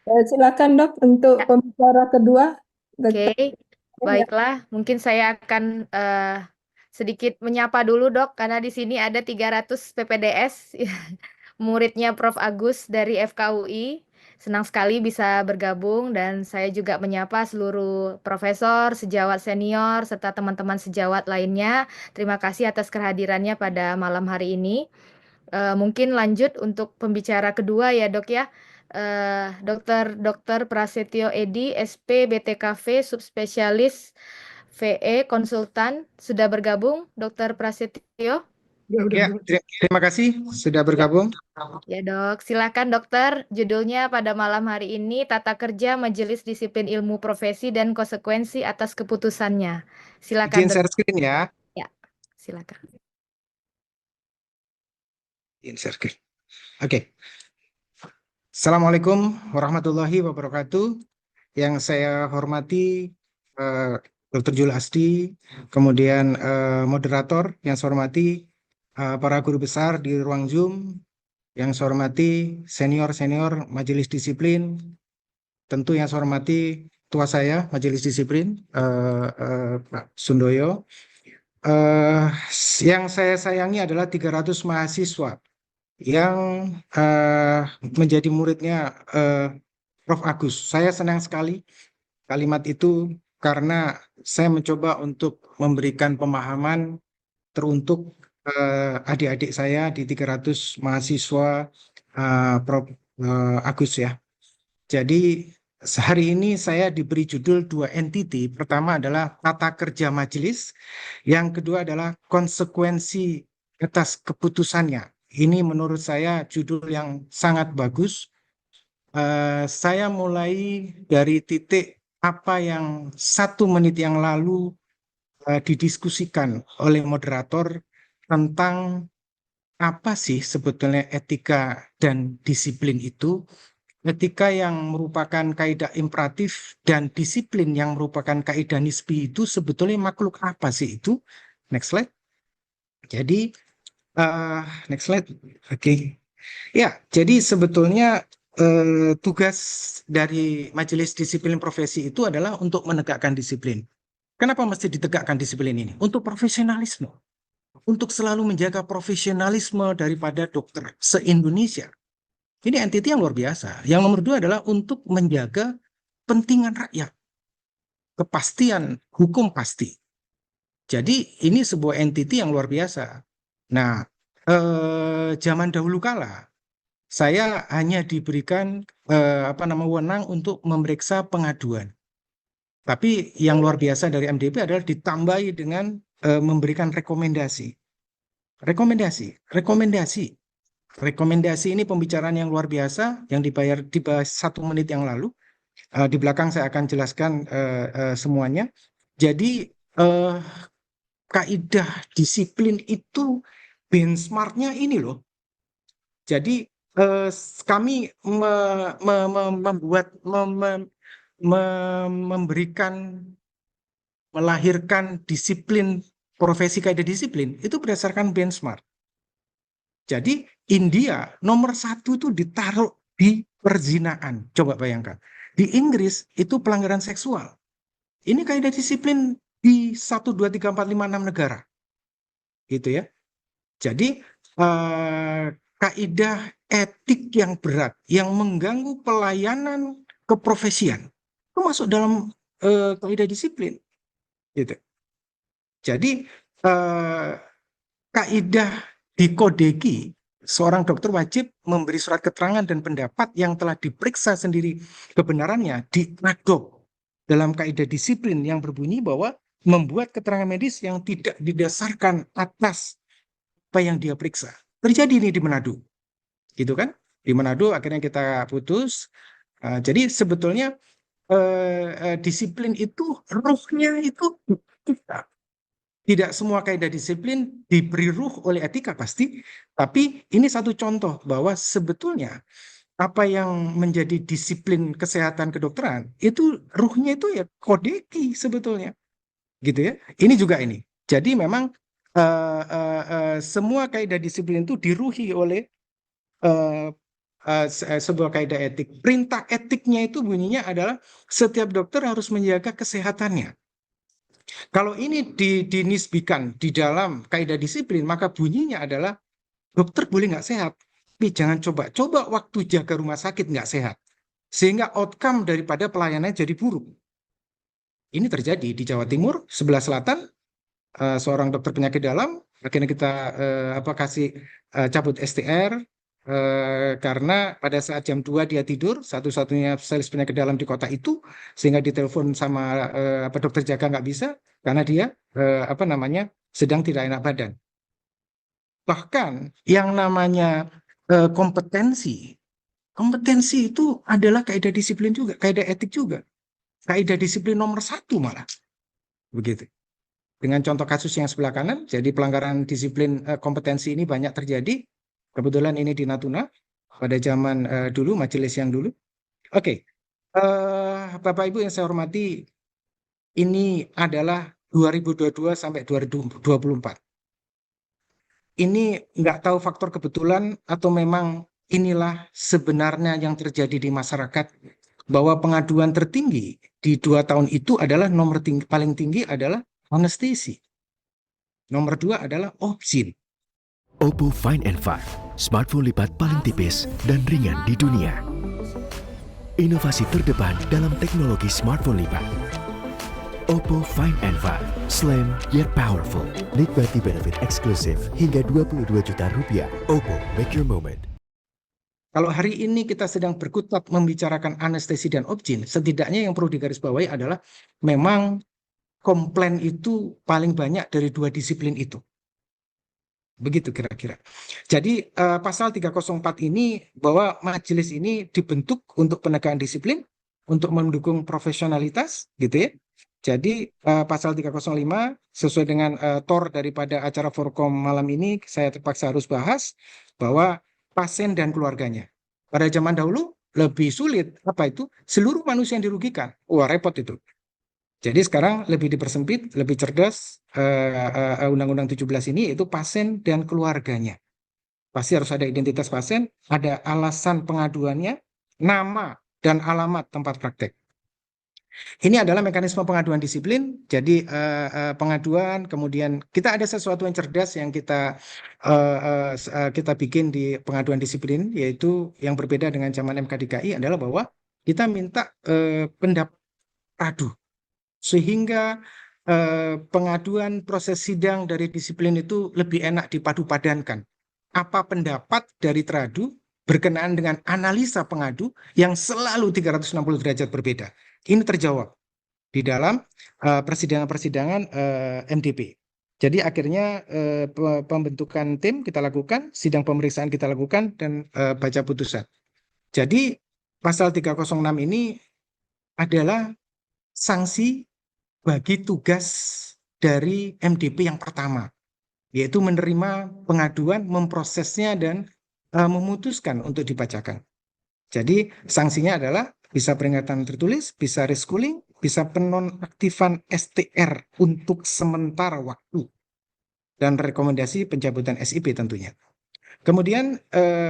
Silakan dok untuk Ya, pembicara kedua, dokter. oke, Ya. baiklah. Mungkin saya akan sedikit menyapa dulu, Dok, karena di sini ada 300 PPDS, muridnya Prof. Agus dari FKUI. Senang sekali bisa bergabung dan saya juga menyapa seluruh profesor, sejawat senior, serta teman-teman sejawat lainnya. Terima kasih atas kehadirannya pada malam hari ini. Mungkin lanjut untuk pembicara kedua ya dok ya. Dokter Prasetyo Edi, SP BTKV, subspesialis VE, konsultan. Sudah bergabung, Dokter Prasetyo? Ya, terima kasih sudah Ya, bergabung. ya dok. Silakan dokter. Judulnya pada malam hari ini Tata Kerja Majelis Disiplin Ilmu Profesi dan Konsekuensi atas Keputusannya. Silakan Izin dok. share screen ya. Ya, silakan. Izin share screen. Oke. Assalamualaikum warahmatullahi wabarakatuh. Yang saya hormati eh, Dr. Jul Asdi, kemudian moderator yang saya hormati para guru besar di ruang Zoom, yang saya hormati senior-senior Majelis Disiplin, tentu yang saya hormati tua saya Majelis Disiplin Pak Sundoyo. Eh, yang saya sayangi adalah 300 mahasiswa yang eh, menjadi muridnya eh, Prof. Agus. Saya senang sekali kalimat itu karena saya mencoba untuk memberikan pemahaman teruntuk adik-adik saya di 300 mahasiswa Prof. Agus ya. Jadi sehari ini saya diberi judul dua entiti. Pertama adalah tata kerja majelis, yang kedua adalah konsekuensi atas keputusannya. Ini menurut saya judul yang sangat bagus. Saya mulai dari titik apa yang 1 menit yang lalu didiskusikan oleh moderator tentang apa sih sebetulnya etika dan disiplin itu. Etika yang merupakan kaidah imperatif dan disiplin yang merupakan kaidah nisbi itu sebetulnya makhluk apa sih itu? Next slide. Jadi, eh, next slide. Oke. Ya, jadi sebetulnya tugas dari Majelis Disiplin Profesi itu adalah untuk menegakkan disiplin. Kenapa mesti ditegakkan disiplin ini? Untuk profesionalisme. Untuk selalu menjaga profesionalisme daripada dokter se-Indonesia. Ini entiti yang luar biasa. Yang nomor dua adalah untuk menjaga kepentingan rakyat, kepastian hukum pasti. Jadi ini sebuah entiti yang luar biasa. Nah, zaman dahulu kala saya hanya diberikan wewenang untuk memeriksa pengaduan. Tapi yang luar biasa dari MDP adalah ditambahi dengan memberikan rekomendasi. Rekomendasi, rekomendasi. Rekomendasi ini pembicaraan yang luar biasa yang dibahas 1 menit yang lalu. Di belakang saya akan jelaskan semuanya. Jadi kaidah disiplin itu benchmarknya ini loh. Jadi kami membuat memberikan melahirkan disiplin profesi kaidah disiplin itu berdasarkan benchmark. Jadi India nomor 1 itu ditaruh di perzinaan. Coba bayangkan. Di Inggris itu pelanggaran seksual. Ini kaidah disiplin di 1, 2, 3, 4, 5, 6 negara. Gitu ya. Jadi kaidah etik yang berat yang mengganggu pelayanan keprofesian itu masuk dalam kaidah disiplin. Gitu. Jadi eh, kaidah di Kodeki, seorang dokter wajib memberi surat keterangan dan pendapat yang telah diperiksa sendiri kebenarannya diadop dalam kaidah disiplin yang berbunyi bahwa membuat keterangan medis yang tidak didasarkan atas apa yang dia periksa. Terjadi ini di Manado, gitu kan? Di Manado akhirnya kita putus. Jadi sebetulnya disiplin itu ruhnya itu kita. Tidak semua kaidah disiplin diberi ruh oleh etika pasti, tapi ini satu contoh bahwa sebetulnya apa yang menjadi disiplin kesehatan kedokteran itu ruhnya itu ya kodeki sebetulnya, gitu ya. Ini juga ini. Jadi memang semua kaidah disiplin itu diruhi oleh eh, sebuah kaidah etik. Perintah etiknya itu bunyinya adalah setiap dokter harus menjaga kesehatannya. Kalau ini dinisbikan di dalam kaidah disiplin, maka bunyinya adalah dokter boleh nggak sehat, tapi jangan coba waktu jaga rumah sakit nggak sehat, sehingga outcome daripada pelayanannya jadi buruk. Ini terjadi di Jawa Timur, sebelah selatan, seorang dokter penyakit dalam, akhirnya kita kasih cabut STR, karena pada saat jam 2 dia tidur, satu-satunya spesialis penyakit dalam di kota itu, sehingga ditelepon sama dokter jaga nggak bisa, karena dia sedang tidak enak badan. Bahkan yang namanya kompetensi itu adalah kaidah disiplin juga, kaidah etik juga, kaidah disiplin nomor 1 malah, begitu. Dengan contoh kasus yang sebelah kanan, jadi pelanggaran disiplin kompetensi ini banyak terjadi. Kebetulan ini di Natuna pada zaman dulu, majelis yang dulu. Oke, Bapak Ibu yang saya hormati, ini adalah 2022 sampai 2024. Ini nggak tahu faktor kebetulan atau memang inilah sebenarnya yang terjadi di masyarakat, bahwa pengaduan tertinggi di 2 tahun itu adalah paling tinggi adalah anestesi. Nomor 2 adalah Opsin. Oppo Find N5, smartphone lipat paling tipis dan ringan di dunia. Inovasi terdepan dalam teknologi smartphone lipat. Oppo Find N5, slim yet powerful. Nikmati benefit eksklusif hingga 22 juta rupiah. Oppo, make your moment. Kalau hari ini kita sedang berkutat membicarakan anestesi dan Opsin, setidaknya yang perlu digarisbawahi adalah memang komplain itu paling banyak dari 2 disiplin itu. Begitu kira-kira. Jadi pasal 304 ini, bahwa majelis ini dibentuk untuk penegakan disiplin, untuk mendukung profesionalitas, gitu ya. Jadi pasal 305 sesuai dengan TOR daripada acara Forkom malam ini, saya terpaksa harus bahas bahwa pasien dan keluarganya. Pada zaman dahulu lebih sulit, apa itu? Seluruh manusia yang dirugikan. Wah, repot itu. Jadi sekarang lebih dipersempit, lebih cerdas, Undang-Undang 17 ini, yaitu pasien dan keluarganya. Pasti harus ada identitas pasien, ada alasan pengaduannya, nama dan alamat tempat praktek. Ini adalah mekanisme pengaduan disiplin. Jadi pengaduan, kemudian kita ada sesuatu yang cerdas yang kita bikin di pengaduan disiplin, yaitu yang berbeda dengan zaman MK/DKI adalah bahwa kita minta pendapat adu, sehingga pengaduan proses sidang dari disiplin itu lebih enak dipadu-padankan. Apa pendapat dari teradu berkenaan dengan analisa pengadu yang selalu 360 derajat berbeda. Ini terjawab di dalam persidangan-persidangan MDP. Jadi akhirnya pembentukan tim kita lakukan, sidang pemeriksaan kita lakukan, dan baca putusan. Jadi pasal 306 ini adalah sanksi bagi tugas dari MDP yang pertama, yaitu menerima pengaduan, memprosesnya, dan memutuskan untuk dibacakan. Jadi sanksinya adalah bisa peringatan tertulis, bisa reschooling, bisa penonaktifan STR untuk sementara waktu, dan rekomendasi pencabutan SIP tentunya. Kemudian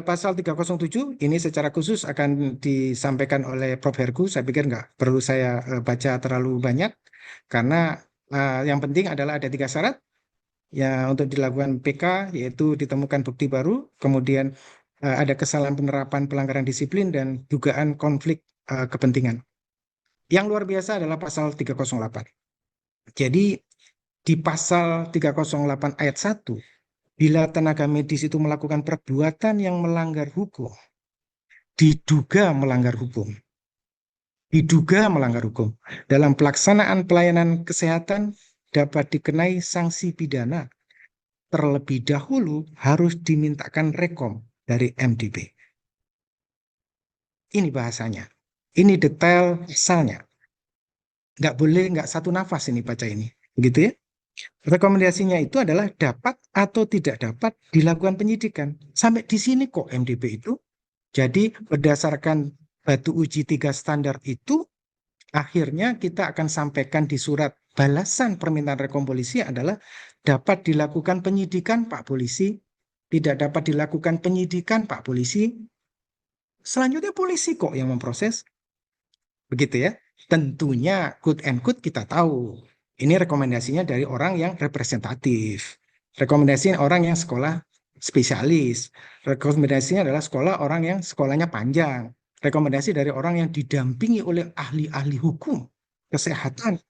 pasal 307 ini secara khusus akan disampaikan oleh Prof. Herku. Saya pikir nggak perlu saya baca terlalu banyak, karena yang penting adalah ada 3 syarat ya untuk dilakukan PK, yaitu ditemukan bukti baru, kemudian ada kesalahan penerapan pelanggaran disiplin, dan dugaan konflik kepentingan. Yang luar biasa adalah pasal 308. Jadi di pasal 308 ayat 1, bila tenaga medis itu melakukan perbuatan yang melanggar hukum, diduga melanggar hukum dalam pelaksanaan pelayanan kesehatan, dapat dikenai sanksi pidana. Terlebih dahulu harus dimintakan rekom dari MDP. Ini bahasanya. Ini detail pasalnya. Nggak satu nafas ini baca ini. Begitu ya. Rekomendasinya itu adalah dapat atau tidak dapat dilakukan penyidikan. Sampai di sini kok MDP itu. Jadi berdasarkan batu uji 3 standar itu, akhirnya kita akan sampaikan di surat balasan permintaan rekom polisi adalah dapat dilakukan penyidikan Pak Polisi, tidak dapat dilakukan penyidikan Pak Polisi, selanjutnya polisi kok yang memproses. Begitu ya. Tentunya quote and quote kita tahu. Ini rekomendasinya dari orang yang representatif. Rekomendasi orang yang sekolah spesialis. Rekomendasinya adalah sekolah orang yang sekolahnya panjang. Rekomendasi dari orang yang didampingi oleh ahli-ahli hukum, kesehatan.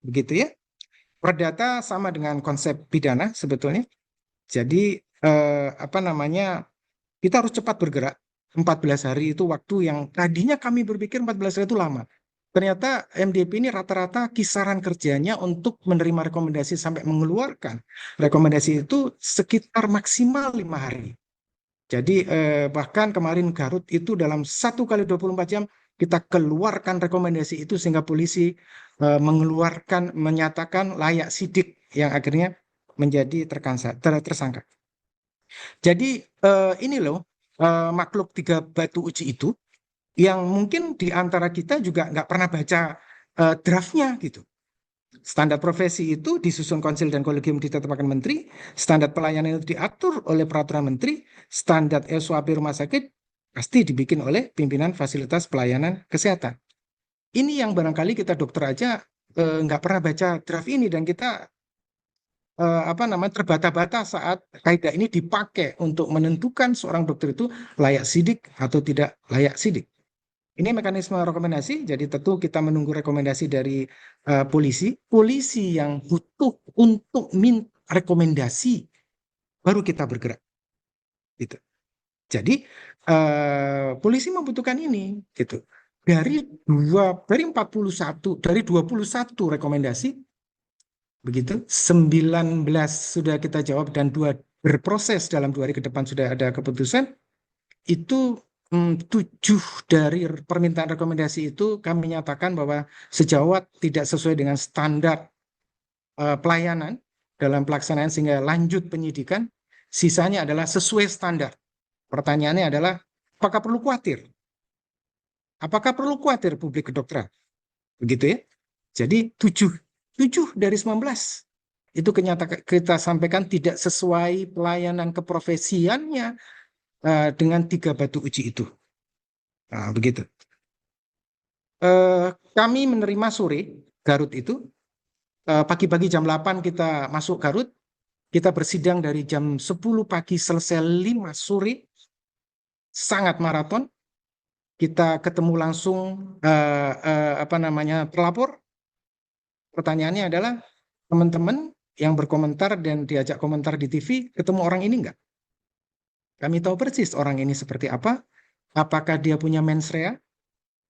Begitu ya. Perdata sama dengan konsep pidana sebetulnya. Jadi kita harus cepat bergerak. 14 hari itu waktu yang tadinya kami berpikir 14 hari itu lama. Ternyata MDP ini rata-rata kisaran kerjanya untuk menerima rekomendasi sampai mengeluarkan rekomendasi itu sekitar maksimal 5 hari. Jadi bahkan kemarin Garut itu dalam 1 kali 24 jam kita keluarkan rekomendasi itu sehingga polisi menyatakan layak sidik yang akhirnya menjadi tersangka. Jadi ini loh makhluk 3 batu uji itu yang mungkin di antara kita juga nggak pernah baca draftnya gitu. Standar profesi itu disusun konsil dan kolegium ditetapkan menteri, standar pelayanan itu diatur oleh peraturan menteri, standar SOP rumah sakit pasti dibikin oleh pimpinan fasilitas pelayanan kesehatan. Ini yang barangkali kita dokter aja nggak pernah baca draft ini dan kita terbata-bata saat kaidah ini dipakai untuk menentukan seorang dokter itu layak sidik atau tidak layak sidik. Ini mekanisme rekomendasi, jadi tentu kita menunggu rekomendasi dari polisi. Polisi yang butuh untuk minta rekomendasi, baru kita bergerak. Gitu. Jadi polisi membutuhkan ini, gitu. Dari 21 rekomendasi, begitu, 19 sudah kita jawab dan 2 berproses dalam 2 hari ke depan sudah ada keputusan. Itu 7 dari permintaan rekomendasi itu kami nyatakan bahwa sejauh tidak sesuai dengan standar pelayanan dalam pelaksanaan sehingga lanjut penyidikan, sisanya adalah sesuai standar. Pertanyaannya adalah apakah perlu khawatir? Apakah perlu khawatir publik kedokteran? Begitu ya. Jadi 7 dari 19 itu kita sampaikan tidak sesuai pelayanan keprofesiannya dengan 3 batu uji itu. Nah, begitu. Kami menerima sore Garut itu. Pagi-pagi jam 8 kita masuk Garut. Kita bersidang dari jam 10 pagi selesai 5 sore. Sangat maraton. Kita ketemu langsung pelapor. Pertanyaannya adalah teman-teman yang berkomentar dan diajak komentar di TV ketemu orang ini enggak? Kami tahu persis orang ini seperti apa, apakah dia punya mens rea,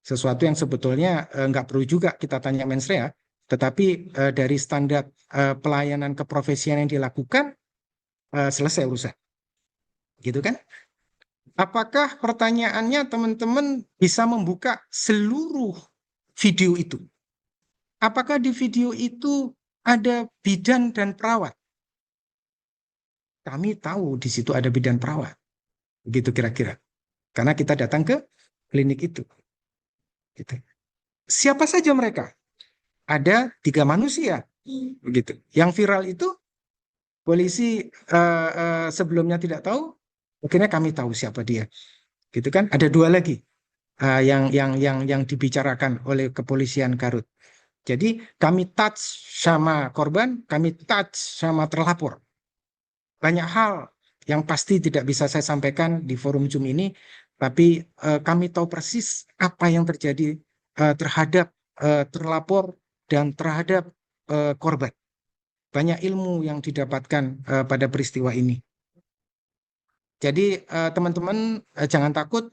sesuatu yang sebetulnya nggak perlu juga kita tanya mens rea, tetapi dari standar pelayanan keprofesian yang dilakukan, selesai urusan. Gitu kan? Apakah pertanyaannya teman-teman bisa membuka seluruh video itu? Apakah di video itu ada bidan dan perawat? Kami tahu di situ ada bidan perawat. Begitu kira-kira. Karena kita datang ke klinik itu. Gitu. Siapa saja mereka? Ada 3 manusia. Begitu. Yang viral itu polisi sebelumnya tidak tahu, akhirnya kami tahu siapa dia. Gitu kan? Ada 2 lagi yang dibicarakan oleh kepolisian Garut. Jadi kami touch sama korban, kami touch sama terlapor. Banyak hal yang pasti tidak bisa saya sampaikan di forum Zoom ini, tapi kami tahu persis apa yang terjadi terhadap terlapor dan terhadap korban. Banyak ilmu yang didapatkan pada peristiwa ini. Jadi teman-teman jangan takut,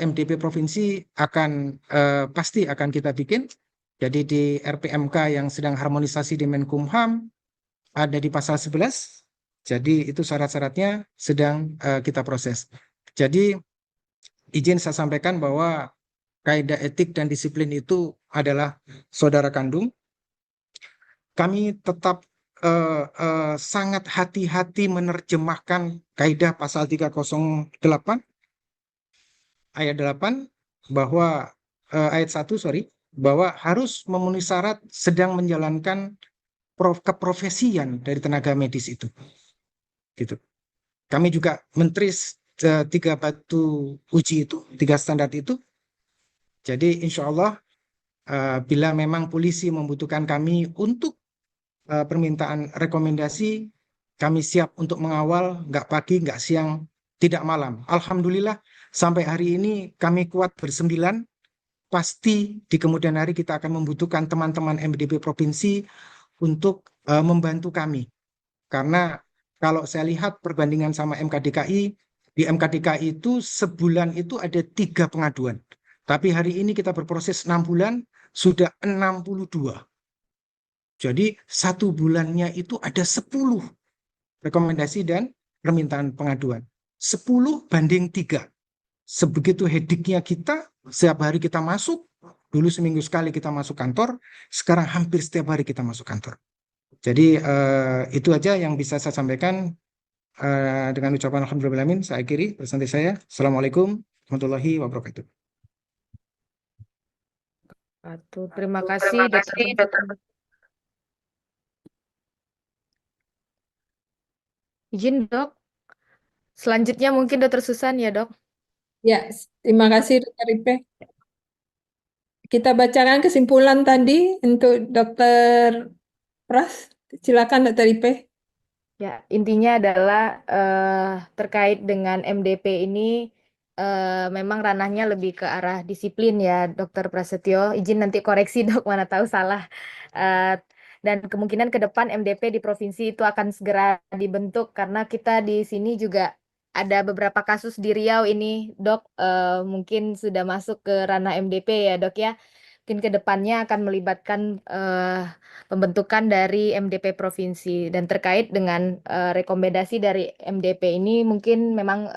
MDP provinsi pasti akan kita bikin. Jadi di RPMK yang sedang harmonisasi di Menkumham ada di pasal 11. Jadi itu syarat-syaratnya sedang kita proses. Jadi izin saya sampaikan bahwa kaidah etik dan disiplin itu adalah saudara kandung. Kami tetap sangat hati-hati menerjemahkan kaidah pasal 308 ayat 8 bahwa ayat 1 bahwa harus memenuhi syarat sedang menjalankan keprofesian dari tenaga medis itu. Gitu. Kami juga mentris tiga batu uji itu, tiga standar itu. Jadi insya Allah bila memang polisi membutuhkan kami untuk permintaan rekomendasi, kami siap untuk mengawal, nggak pagi, nggak siang, tidak malam. Alhamdulillah sampai hari ini kami kuat bersembilan. Pasti di kemudian hari kita akan membutuhkan teman-teman MDP provinsi untuk membantu kami. Karena kalau saya lihat perbandingan sama MKDKI, di MKDKI itu sebulan itu ada 3 pengaduan. Tapi hari ini kita berproses 6 bulan, sudah 62. Jadi 1 bulannya itu ada 10 rekomendasi dan permintaan pengaduan. 10 banding 3. Sebegitu hediknya kita, setiap hari kita masuk, dulu seminggu sekali kita masuk kantor, sekarang hampir setiap hari kita masuk kantor. Jadi itu aja yang bisa saya sampaikan. Dengan ucapan alhamdulillahirrahmanirrahim, saya akhiri presentasi saya. Assalamualaikum warahmatullahi wabarakatuh. Terima kasih, Dr. Izin, Dok. Selanjutnya mungkin Dr. Susan ya, Dok. Ya, terima kasih Dr. Ipe. Kita bacakan kesimpulan tadi untuk Dr. Pras. Silakan Dr. Ipe. Ya, intinya adalah terkait dengan MDP ini memang ranahnya lebih ke arah disiplin ya, Dr. Prasetyo. Izin nanti koreksi Dok, mana tahu salah. Dan kemungkinan ke depan MDP di provinsi itu akan segera dibentuk karena kita di sini juga ada beberapa kasus di Riau ini, Dok, mungkin sudah masuk ke ranah MDP ya, Dok ya. Mungkin ke depannya akan melibatkan pembentukan dari MDP provinsi, dan terkait dengan rekomendasi dari MDP ini mungkin memang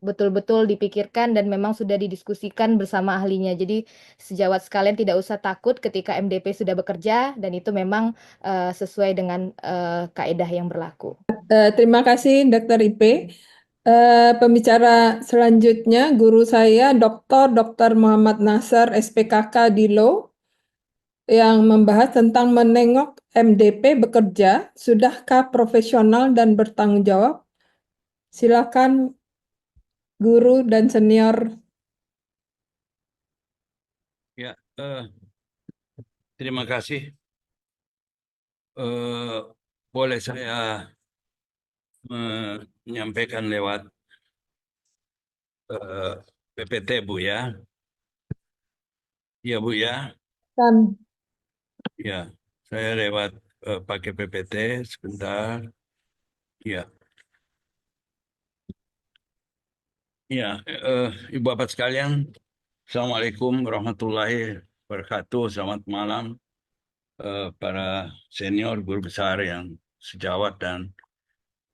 betul-betul dipikirkan dan memang sudah didiskusikan bersama ahlinya. Jadi sejawat sekalian tidak usah takut ketika MDP sudah bekerja, dan itu memang sesuai dengan kaedah yang berlaku. Terima kasih Dr. Ipe. Pembicara selanjutnya guru saya Dr. Muhammad Nasar SPKK Dilo yang membahas tentang menengok MDP bekerja, sudahkah profesional dan bertanggung jawab? Silakan guru dan senior. Ya, terima kasih. Boleh saya menyampaikan lewat PPT, Bu ya? Iya, Bu ya? Kan. Ya, saya lewat pakai PPT sebentar. Ya. Ya, Ibu Bapak sekalian, Assalamualaikum warahmatullahi wabarakatuh. Selamat malam para senior, guru besar yang sejawat, dan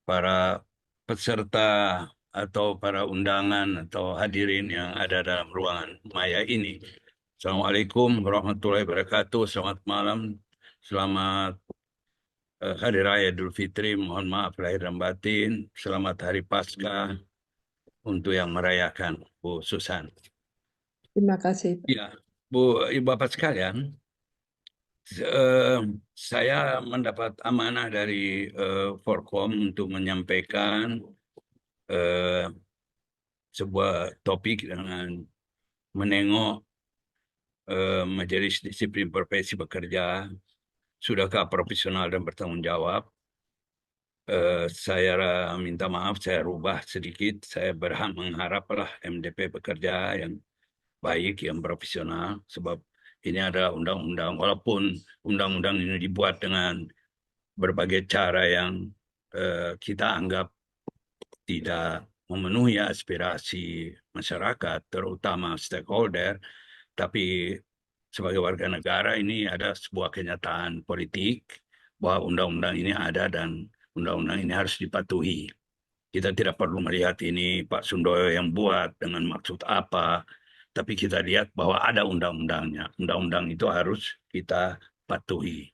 para peserta atau para undangan atau hadirin yang ada dalam ruangan maya ini. Assalamualaikum warahmatullahi wabarakatuh. Selamat malam, selamat Hari Raya Idul Fitri. Mohon maaf lahir dan batin. Selamat Hari Paskah untuk yang merayakan, Bu Susan. Terima kasih. Ya, Bu, Ibu Bapak sekalian, saya mendapat amanah dari Forkom untuk menyampaikan sebuah topik dengan menengok Majelis Disiplin Profesi Bekerja, sudahkah profesional dan bertanggung jawab. Saya minta maaf, saya rubah sedikit. Saya mengharaplah MDP bekerja yang baik, yang profesional, sebab ini adalah undang-undang. Walaupun undang-undang ini dibuat dengan berbagai cara yang kita anggap tidak memenuhi aspirasi masyarakat, terutama stakeholder, tapi sebagai warga negara ini ada sebuah kenyataan politik bahwa undang-undang ini ada dan undang-undang ini harus dipatuhi. Kita tidak perlu melihat ini Pak Sundoyo yang buat dengan maksud apa, tapi kita lihat bahwa ada undang-undangnya. Undang-undang itu harus kita patuhi.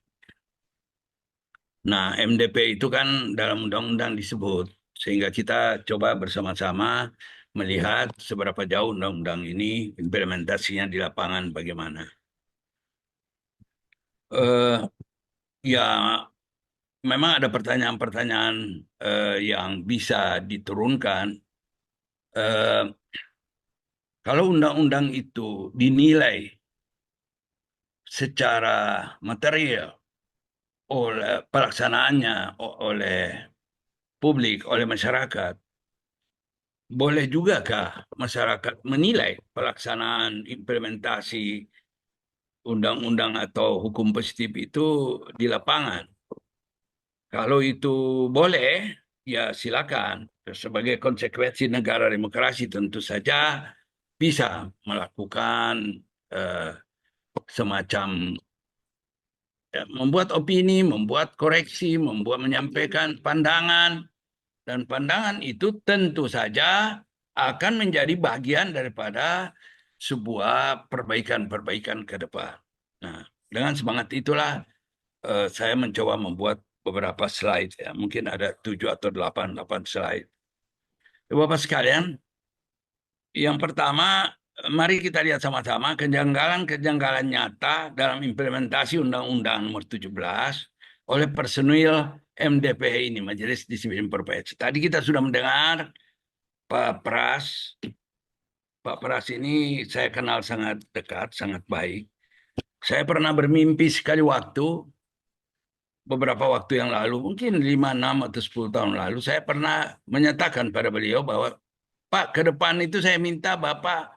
Nah, MDP itu kan dalam undang-undang disebut, sehingga kita coba bersama-sama melihat seberapa jauh undang-undang ini implementasinya di lapangan bagaimana. Ya, memang ada pertanyaan-pertanyaan yang bisa diturunkan kalau undang-undang itu dinilai secara material oleh pelaksanaannya oleh publik, oleh masyarakat, boleh juga kah masyarakat menilai pelaksanaan implementasi undang-undang atau hukum positif itu di lapangan? Kalau itu boleh, ya silakan. Sebagai konsekuensi negara demokrasi tentu saja bisa melakukan semacam membuat opini, membuat koreksi, menyampaikan pandangan. Dan pandangan itu tentu saja akan menjadi bagian daripada sebuah perbaikan-perbaikan ke depan. Nah, dengan semangat itulah saya mencoba membuat beberapa slide. Ya. Mungkin ada 7 atau 8 slide. Bapak sekalian, yang pertama, mari kita lihat sama-sama kejanggalan-kejanggalan nyata dalam implementasi Undang-Undang Nomor 17 oleh personil MDP ini, Majelis Disiplin Profesi. Tadi kita sudah mendengar Pak Pras. Pak Pras ini saya kenal sangat dekat, sangat baik. Saya pernah bermimpi sekali beberapa waktu yang lalu, mungkin 5, 6, atau 10 tahun lalu, saya pernah menyatakan pada beliau bahwa Pak, ke depan itu saya minta Bapak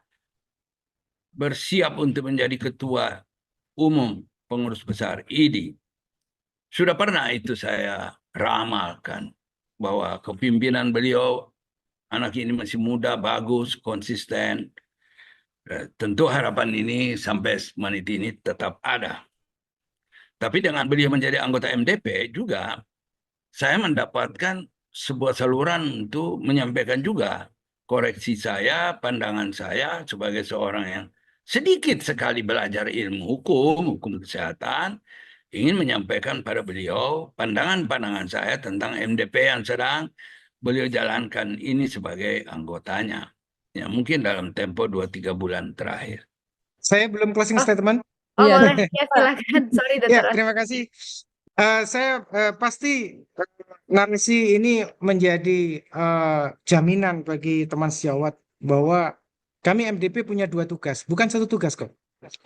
bersiap untuk menjadi ketua umum pengurus besar IDI. Sudah pernah itu saya ramalkan bahwa kepimpinan beliau, anak ini masih muda, bagus, konsisten. Tentu harapan ini sampai menit ini tetap ada. Tapi dengan beliau menjadi anggota MDP juga, saya mendapatkan sebuah saluran untuk menyampaikan juga koreksi saya, pandangan saya sebagai seorang yang sedikit sekali belajar ilmu hukum kesehatan, ingin menyampaikan pada beliau pandangan-pandangan saya tentang MDP yang sedang beliau jalankan ini sebagai anggotanya. Ya, mungkin dalam tempo 2-3 bulan terakhir. Saya belum closing statement. Oh, Iya. boleh. Ya, silakan. Sorry, Ya, Dokter. terima kasih. Saya pasti narasi ini menjadi jaminan bagi teman sejawat bahwa kami MDP punya 2 tugas, bukan 1 tugas kok.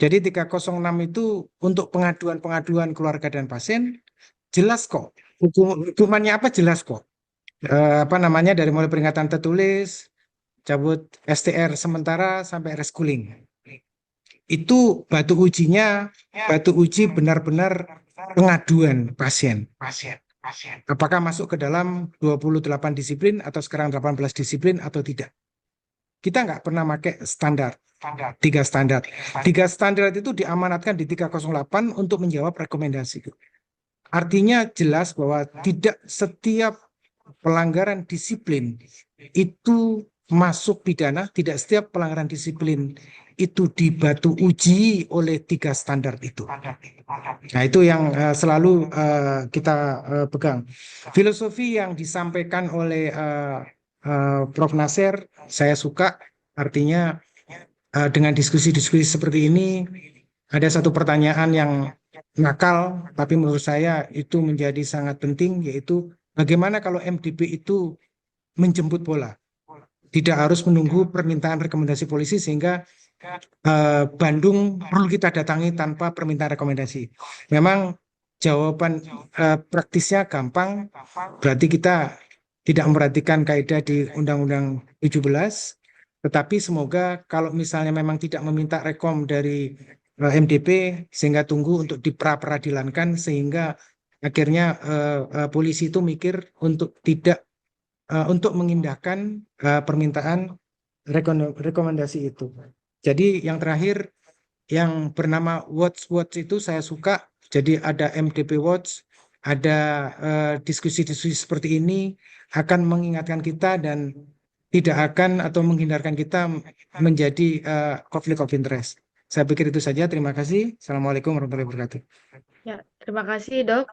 Jadi 306 itu untuk pengaduan-pengaduan keluarga dan pasien, jelas kok. Hukumannya apa jelas kok. Dari mulai peringatan tertulis, cabut STR sementara sampai reschooling. Itu batu uji benar-benar pengaduan pasien. Apakah masuk ke dalam 28 disiplin atau sekarang 18 disiplin atau tidak. Kita nggak pernah pakai standar. 3 standar. 3 standar itu diamanatkan di 308 untuk menjawab rekomendasi. Artinya jelas bahwa tidak setiap pelanggaran disiplin itu masuk pidana, tidak setiap pelanggaran disiplin itu dibatu uji oleh 3 standar itu. Nah, itu yang selalu kita pegang. Filosofi yang disampaikan oleh Prof. Nasir, saya suka. Artinya dengan diskusi-diskusi seperti ini, ada satu pertanyaan yang nakal, tapi menurut saya itu menjadi sangat penting, yaitu bagaimana kalau MDP itu menjemput bola. Tidak harus menunggu permintaan rekomendasi polisi sehingga Bandung perlu kita datangi tanpa permintaan rekomendasi. Memang jawaban praktisnya gampang, berarti kita tidak memperhatikan kaidah di Undang-Undang 17, tetapi semoga kalau misalnya memang tidak meminta rekom dari MDP sehingga tunggu untuk diperadilankan sehingga akhirnya polisi itu mikir untuk tidak untuk mengindahkan permintaan rekomendasi itu. Jadi yang terakhir yang bernama Watch itu saya suka. Jadi ada MDP Watch, ada diskusi-diskusi seperti ini akan mengingatkan kita dan tidak akan atau menghindarkan kita menjadi konflik of interest. Saya pikir itu saja. Terima kasih. Assalamualaikum warahmatullahi wabarakatuh. Ya, terima kasih, Dok.